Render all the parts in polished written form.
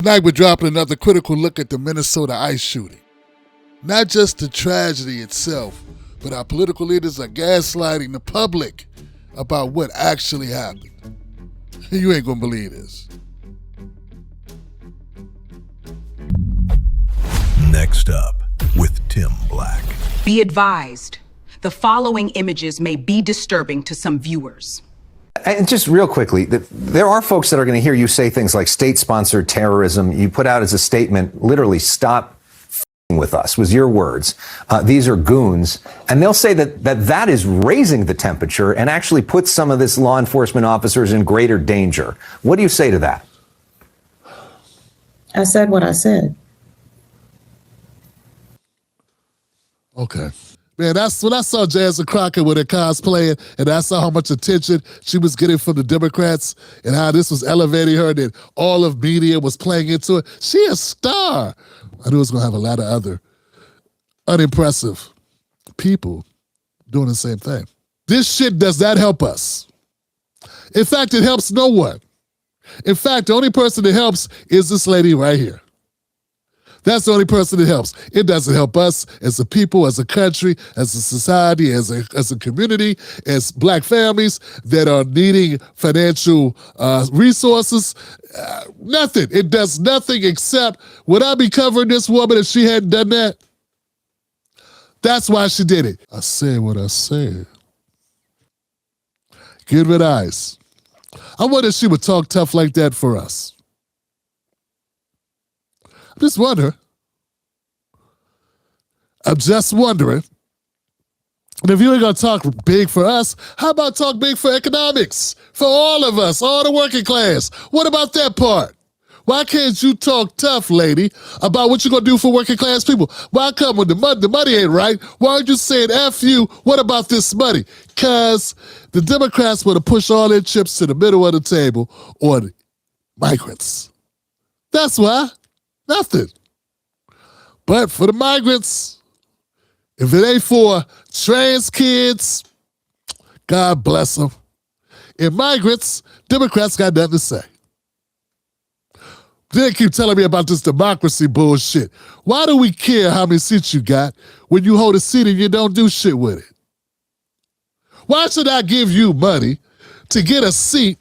Tonight we're dropping another critical look at the Minnesota ICE shooting. Not just the tragedy itself, but our political leaders are gaslighting the public about what actually happened. You ain't gonna believe this. Next up with Tim Black. Be advised, the following images may be disturbing to some viewers. And just real quickly, there are folks that are going to hear you say things like state-sponsored terrorism. You put out as a statement, literally, stop f***ing with us, was your words. These are goons. And they'll say that is raising the temperature and actually puts some of this law enforcement officers in greater danger. What do you say to that? I said what I said. Okay. Man, that's when I saw Jasmine Crockett with her cosplaying, and I saw how much attention she was getting from the Democrats and how this was elevating her, and all of media was playing into it. She a star. I knew it was going to have a lot of other unimpressive people doing the same thing. This shit does not help us. In fact, it helps no one. In fact, the only person that helps is this lady right here. That's the only person that helps. It doesn't help us as a people, as a country, as a society, as a community, as black families that are needing financial resources. Nothing. It does nothing except, would I be covering this woman if she hadn't done that? That's why she did it. I said what I said. Get rid of ICE. I wonder if she would talk tough like that for us. Just wonder. I'm just wondering. And if you ain't gonna talk big for us, how about talk big for economics? For all of us, all the working class. What about that part? Why can't you talk tough, lady, about what you're gonna do for working class people? Why come when the money ain't right? Why aren't you saying F you, what about this money? Because the Democrats want to push all their chips to the middle of the table on migrants. That's why. Nothing. But for the migrants, if it ain't for trans kids, God bless them. And migrants, Democrats got nothing to say. They keep telling me about this democracy bullshit. Why do we care how many seats you got when you hold a seat and you don't do shit with it? Why should I give you money to get a seat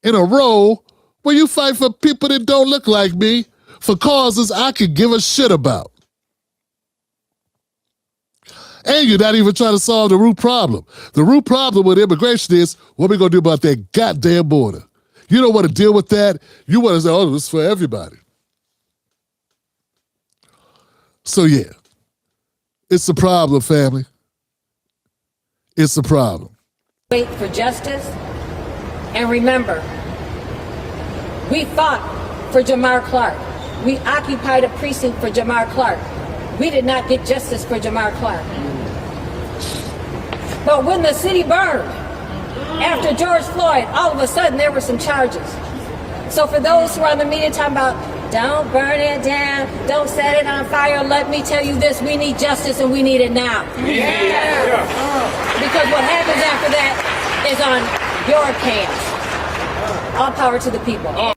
in a row where you fight for people that don't look like me, for causes I could give a shit about? And you're not even trying to solve the root problem. The root problem with immigration is, what are we going to do about that goddamn border? You don't want to deal with that. You want to say, oh, this is for everybody. So yeah, it's a problem, family. It's a problem. Wait for justice. And remember, we fought for Jamar Clark. We occupied a precinct for Jamar Clark. We did not get justice for Jamar Clark. But when the city burned, after George Floyd, all of a sudden there were some charges. So for those who are on the media talking about, don't burn it down, don't set it on fire, let me tell you this, we need justice and we need it now. Yeah. Because what happens after that is on your hands. All power to the people.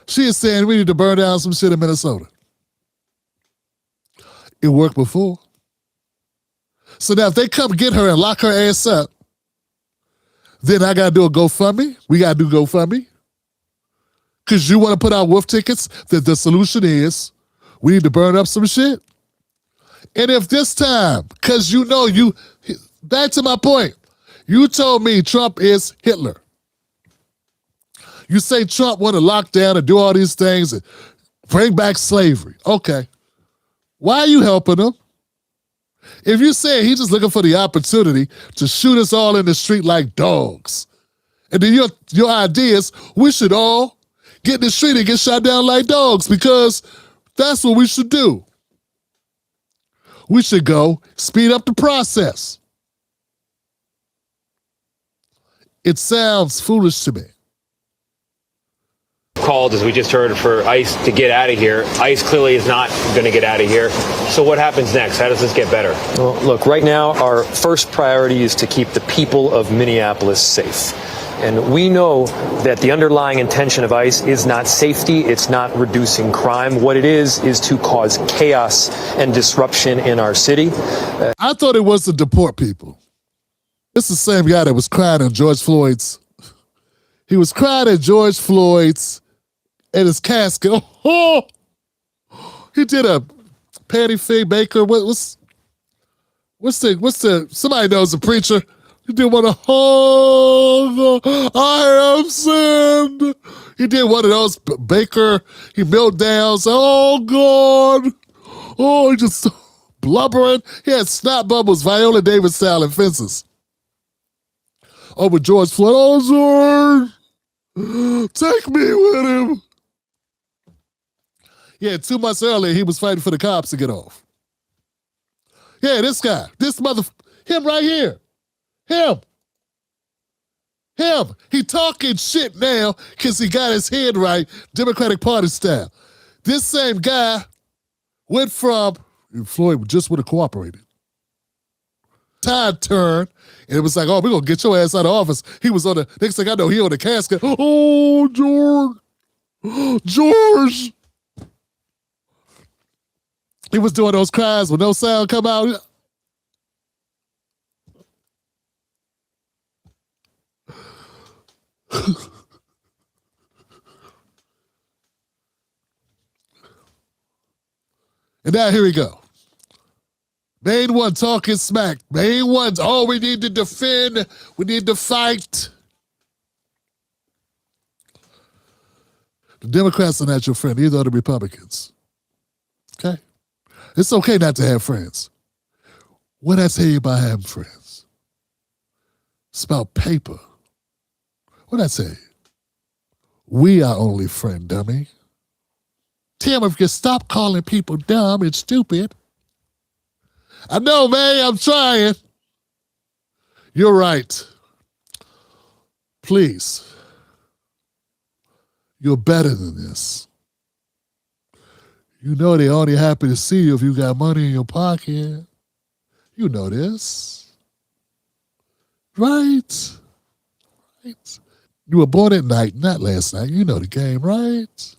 She is saying we need to burn down some shit in Minnesota. It worked before. So now if they come get her and lock her ass up, then I got to do a GoFundMe. We got to do GoFundMe. Because you want to put out wolf tickets that the solution is we need to burn up some shit. And if this time, because you know back to my point, you told me Trump is Hitler. You say Trump want to lock down and do all these things and bring back slavery. Okay. Why are you helping him? If you say he's just looking for the opportunity to shoot us all in the street like dogs, and then your idea is we should all get in the street and get shot down like dogs because that's what we should do. We should go speed up the process. It sounds foolish to me. Called, as we just heard, for ICE to get out of here. ICE clearly is not going to get out of here. So what happens next? How does this get better? Well, look, right now, our first priority is to keep the people of Minneapolis safe. And we know that the underlying intention of ICE is not safety, it's not reducing crime. What it is to cause chaos and disruption in our city. I thought it was to deport people. It's the same guy that was crying at George Floyd's. He was crying at George Floyd's at his casket. Oh, he did a Patty Faye Baker. What's the somebody knows the preacher. He did one of I am sinned. He did one of those Baker. He Meltdown. Oh God. Oh, he just blubbering. He had snot bubbles, Viola Davis style and fences. Over George Floyd. Oh, George, take me with him. Yeah, 2 months earlier, he was fighting for the cops to get off. Yeah, this guy, him right here. Him. He talking shit now because he got his head right, Democratic Party style. This same guy went from, Floyd just would have cooperated. Tide turned, and it was like, oh, we're going to get your ass out of office. He was on the, next thing I know, he on the casket. Oh, George. He was doing those cries when no sound come out. And now here we go. Main one talking smack. Main one's, oh, we need to defend. We need to fight. The Democrats are not your friend. Neither are the Republicans. Okay? It's okay not to have friends. What I tell you about having friends? It's about paper. What I say? We are only friend, dummy. Tim, if you stop calling people dumb and stupid. I know, man, I'm trying. You're right. Please. You're better than this. You know they're only happy to see you if you got money in your pocket. You know this. Right? Right. You were born at night, not last night. You know the game, right?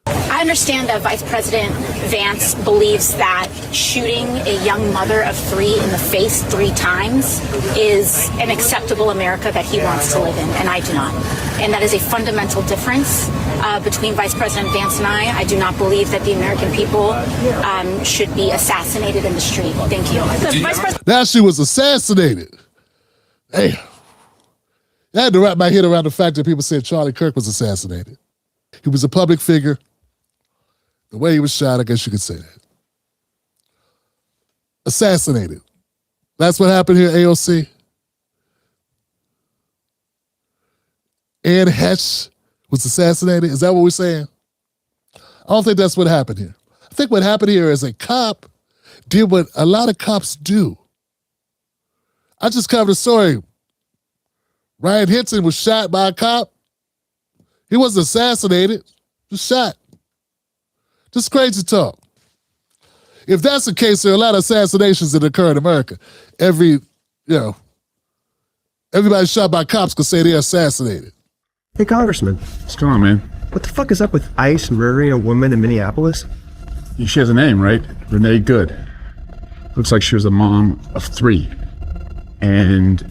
I understand that Vice President Vance believes that shooting a young mother of 3 in the face 3 times is an acceptable America that he wants to live in, and I do not. And that is a fundamental difference between Vice President Vance and I. I do not believe that the American people should be assassinated in the street. Thank you. Now she was assassinated. Hey, I had to wrap my head around the fact that people said Charlie Kirk was assassinated. He was a public figure. The way he was shot, I guess you could say that. Assassinated. That's what happened here at AOC. Ed Hetch was assassinated. Is that what we're saying? I don't think that's what happened here. I think what happened here is a cop did what a lot of cops do. I just covered a story. Ryan Hinton was shot by a cop. He wasn't assassinated, just shot. Just crazy talk. If that's the case, there are a lot of assassinations that occur in America. Everybody shot by cops could say they're assassinated. Hey, Congressman. What's going on, man? What the fuck is up with ICE murdering a woman in Minneapolis? She has a name, right? Renee Good. Looks like she was a mom of 3 and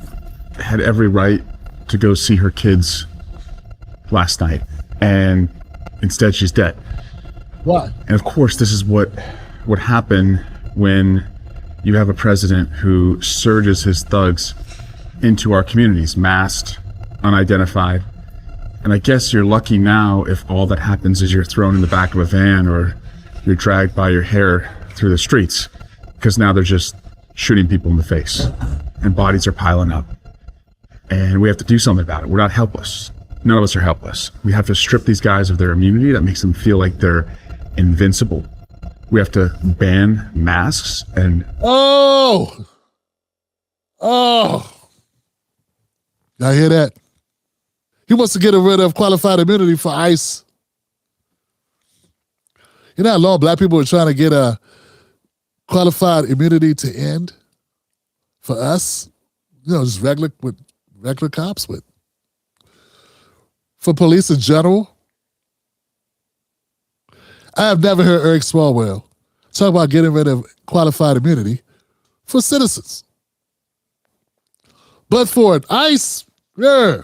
had every right to go see her kids last night. And instead, she's dead. Why? And of course, this is what would happen when you have a president who surges his thugs into our communities, masked, unidentified. And I guess you're lucky now if all that happens is you're thrown in the back of a van or you're dragged by your hair through the streets, because now they're just shooting people in the face and bodies are piling up. And we have to do something about it. We're not helpless. None of us are helpless. We have to strip these guys of their immunity that makes them feel like they're invincible. We have to ban masks and... Oh! Y'all hear that? He wants to get rid of qualified immunity for ICE. You know how long black people were trying to get a qualified immunity to end for us? You know, just regular regular cops with. For police in general, I have never heard Eric Swalwell talk about getting rid of qualified immunity for citizens. But for ICE, yeah.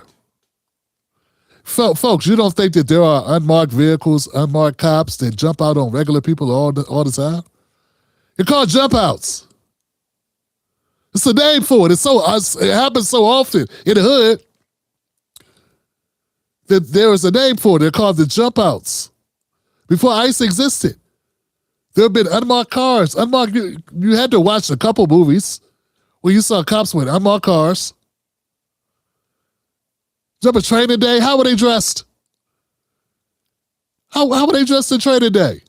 Folks, you don't think that there are unmarked vehicles, unmarked cops that jump out on regular people all the time? They're called jump outs. It's a name for it. It happens so often in the hood that there is a name for it. They're called the jump outs. Before ICE existed, there have been unmarked cars. You had to watch a couple movies where you saw cops with unmarked cars. Remember training day? How were they dressed? How were they dressed in training day?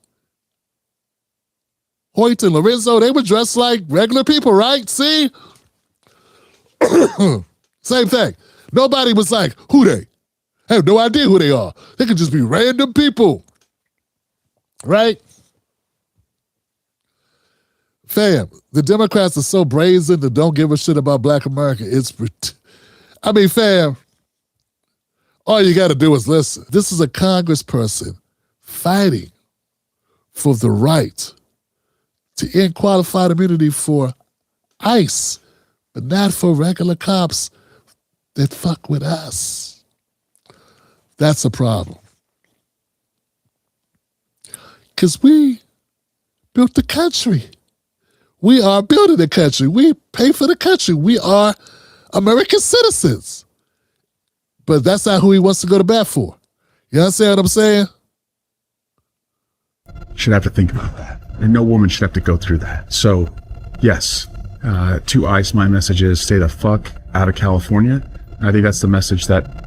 Hoyt and Lorenzo, they were dressed like regular people, right? See? Same thing. Nobody was like, who they? I have no idea who they are. They could just be random people. Right? Fam, the Democrats are so brazen that don't give a shit about Black America. Fam, all you got to do is listen. This is a congressperson fighting for the right to end qualified immunity for ICE, but not for regular cops that fuck with us. That's a problem. Because we built the country. We are building the country. We pay for the country. We are American citizens. But that's not who he wants to go to bat for. You understand what I'm saying? Should have to think about that. And no woman should have to go through that. So, yes, to ICE, my message is stay the fuck out of California. I think that's the message that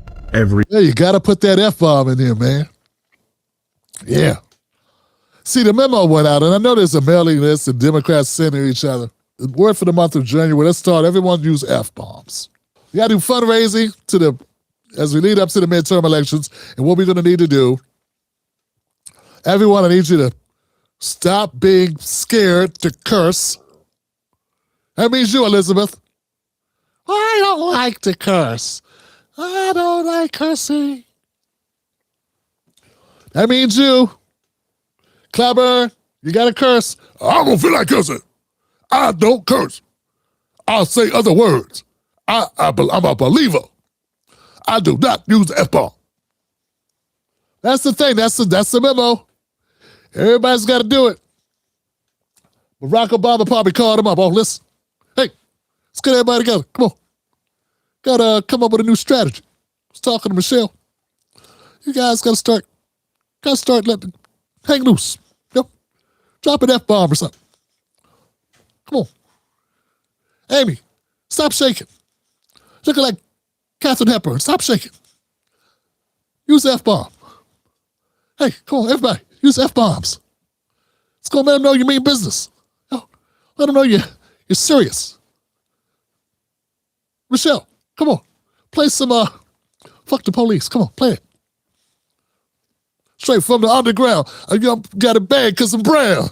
Yeah, you got to put that F-bomb in here, man. Yeah. See, the memo went out, and I know there's a mailing list and Democrats sending each other. The word for the month of January, let's start. Everyone use F-bombs. You got to do fundraising as we lead up to the midterm elections, and what we're going to need to do, everyone, I need you to stop being scared to curse. That means you, Elizabeth. I don't like to curse. I don't like cursing. That means you. Clever, you got to curse. I don't feel like cursing. I don't curse. I'll say other words. I'm a believer. I do not use the F-bomb. That's the thing. That's the memo. Everybody's got to do it. Barack Obama probably called him up. Oh, listen. Hey, let's get everybody together. Come on. Got to come up with a new strategy. I was talking to Michelle. You guys got to start letting hang loose. Yep. Drop an F-bomb or something. Come on. Amy, stop shaking. Looking like Katharine Hepburn. Stop shaking. Use the F-bomb. Hey, come on, everybody. Use F-bombs. It's going to let them know you mean business. Let them know you're serious. Michelle, come on. Play some Fuck the Police. Come on, play it. Straight from the underground. I got it bad because I'm brown.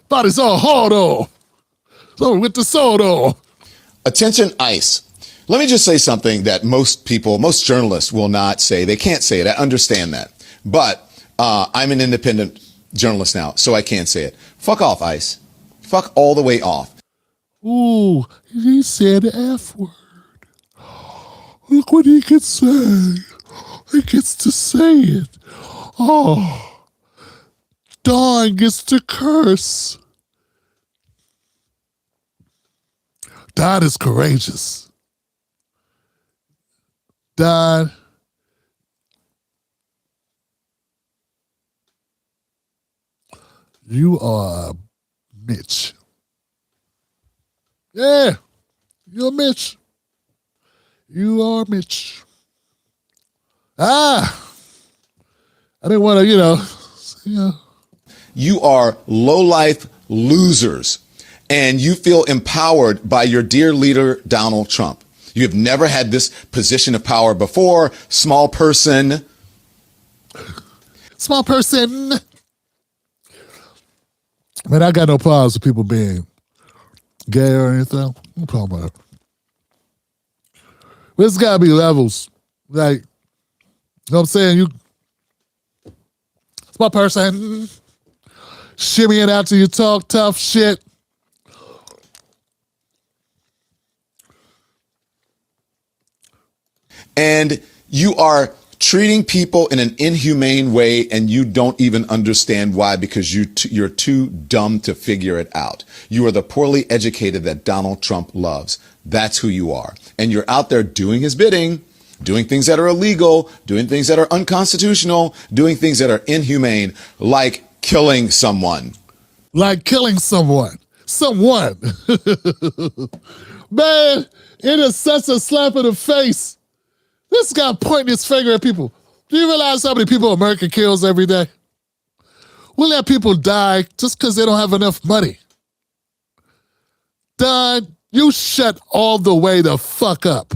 Body's all hard on. So with the sword on. Attention, ICE. Let me just say something that most journalists will not say. They can't say it. I understand that. But I'm an independent journalist now, so I can't say it. Fuck off, ICE. Fuck all the way off. Ooh, he said the F word. Look what he can say. He gets to say it. Oh, Dawn gets to curse. Dawn is courageous. Dawn, you are Mitch. Yeah, you're Mitch. You are Mitch. I didn't want to, You are low-life losers, and you feel empowered by your dear leader, Donald Trump. You have never had this position of power before. Small person. Small person. Man, I got no problems with people being gay or anything. No problem with it. There's gotta be levels. Like, you know what I'm saying? It's my person. Shimmying out till you talk tough shit. And you are treating people in an inhumane way, and you don't even understand why, because you're too dumb to figure it out. You are the poorly educated that Donald Trump loves. That's who you are. And you're out there doing his bidding, doing things that are illegal, doing things that are unconstitutional, doing things that are inhumane, like killing someone. Like killing someone. Someone. Man, it is such a slap in the face. This guy pointing his finger at people. Do you realize how many people America kills every day? We let people die just because they don't have enough money. Don, you shut all the way the fuck up.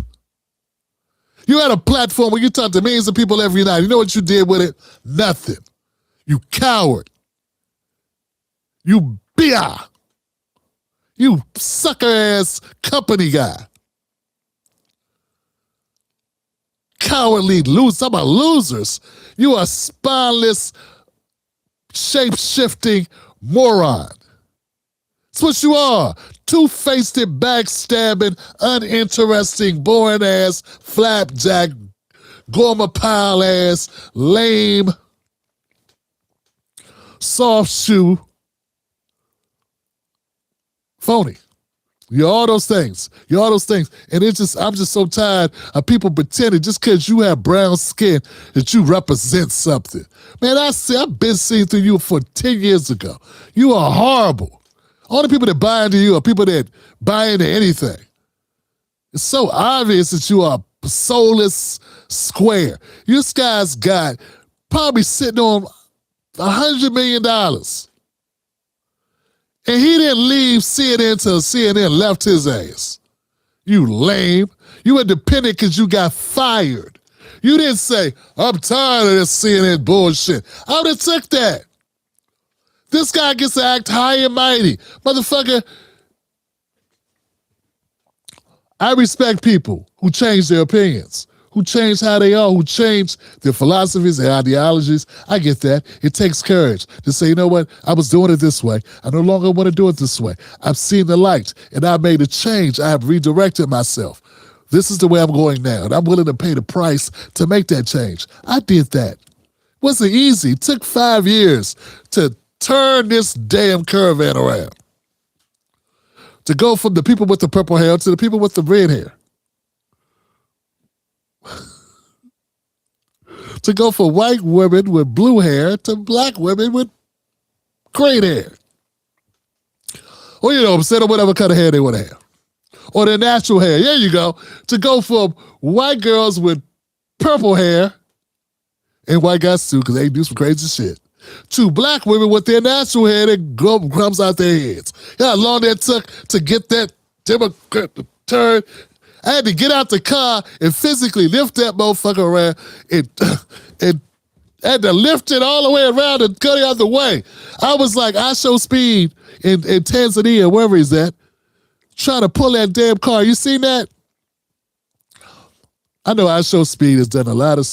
You had a platform where you talked to millions of people every night. You know what you did with it? Nothing. You coward. You bia. You sucker-ass company guy. Cowardly losers. Talk about losers. You are spineless, shape-shifting moron. That's what you are. Two-faced, backstabbing, uninteresting, boring-ass, flapjack, gourmet-pile-ass, lame, soft shoe, phony. You're all those things. You're all those things. And I'm just so tired of people pretending just because you have brown skin that you represent something. Man, I've been seeing through you for 10 years ago. You are horrible. All the people that buy into you are people that buy into anything. It's so obvious that you are a soulless square. This guy's got probably sitting on $100 million. And he didn't leave CNN until CNN left his ass. You lame. You independent because you got fired. You didn't say, I'm tired of this CNN bullshit. I would have took that. This guy gets to act high and mighty. Motherfucker, I respect people who change their opinions, who change how they are, who change their philosophies, their ideologies. I get that. It takes courage to say, you know what? I was doing it this way. I no longer want to do it this way. I've seen the light, and I made a change. I have redirected myself. This is the way I'm going now, and I'm willing to pay the price to make that change. I did that. It wasn't easy. It took 5 years to turn this damn caravan around. To go from the people with the purple hair to the people with the red hair. To go from white women with blue hair to black women with great hair. Or, you know what I'm saying, or whatever kind of hair they want to have. Or their natural hair. There you go. To go from white girls with purple hair, and white guys too, because they do some crazy shit, to black women with their natural hair that comes out their heads. You know how long that took to get that Democrat to turn? I had to get out the car and physically lift that motherfucker around and had to lift it all the way around and cut it out the way. I was like, I show speed in Tanzania, wherever he's at, trying to pull that damn car. You seen that? I know I show speed has done a lot of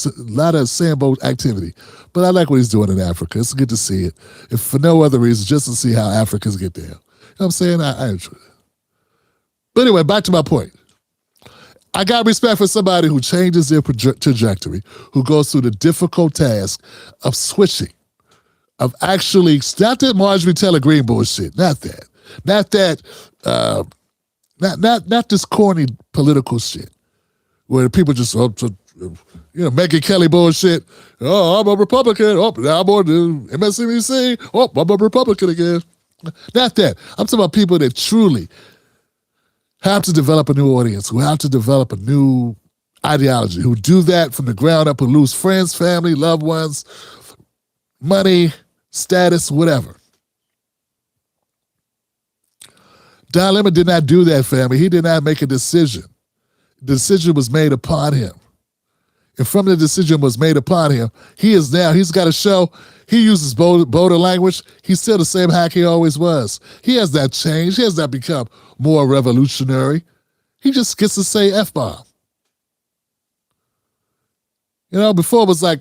Sambo activity, but I like what he's doing in Africa. It's good to see it. If for no other reason, just to see how Africans get down. You know what I'm saying? I enjoy it. But anyway, back to my point. I got respect for somebody who changes their trajectory, who goes through the difficult task of switching, of actually, not that Marjorie Taylor Greene bullshit, not that. Not this corny political shit where people just, Megyn Kelly bullshit. Oh, I'm a Republican. Oh, now I'm on the MSNBC. Oh, I'm a Republican again. Not that. I'm talking about people that truly have to develop a new audience, who have to develop a new ideology, who do that from the ground up, who lose friends, family, loved ones, money, status, whatever. Don Lemon did not do that, family. He did not make a decision. The decision was made upon him. And from the decision was made upon him, he's got a show. He uses bolder language. He's still the same hack he always was. He has not changed. He has not become more revolutionary. He just gets to say F-bomb. You know, before it was like,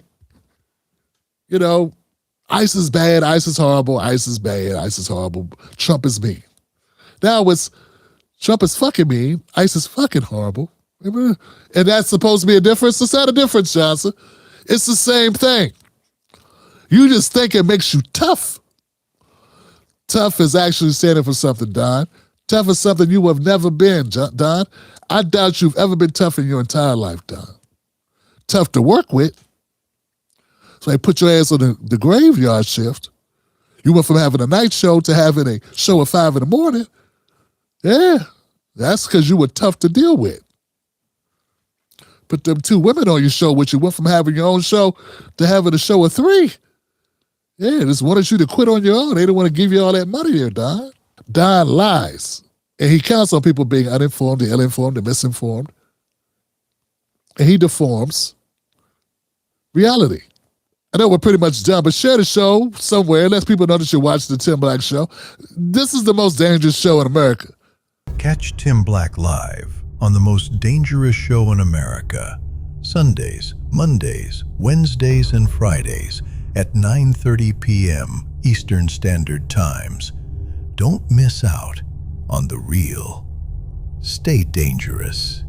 you know, ICE is bad, ICE is horrible, ICE is bad, ICE is horrible, Trump is mean. Now it's Trump is fucking mean, ICE is fucking horrible. And that's supposed to be a difference? It's not a difference, Johnson. It's the same thing. You just think it makes you tough. Tough is actually standing for something, Don. Tough is something you have never been, Don. I doubt you've ever been tough in your entire life, Don. Tough to work with. So they put your ass on the graveyard shift. You went from having a night show to having a show at 5 a.m. Yeah, that's because you were tough to deal with. Put them 2 women on your show, which you went from having your own show to having a show at 3. Yeah, they just wanted you to quit on your own. They didn't want to give you all that money there, Don. Don lies. And he counts on people being uninformed, the ill-informed, the misinformed. And he deforms reality. I know we're pretty much done, but share the show somewhere. Let people know that you're watching the Tim Black Show. This is the most dangerous show in America. Catch Tim Black live on the most dangerous show in America, Sundays, Mondays, Wednesdays, and Fridays at 9:30 p.m. Eastern Standard Times. Don't miss out on the real. Stay dangerous.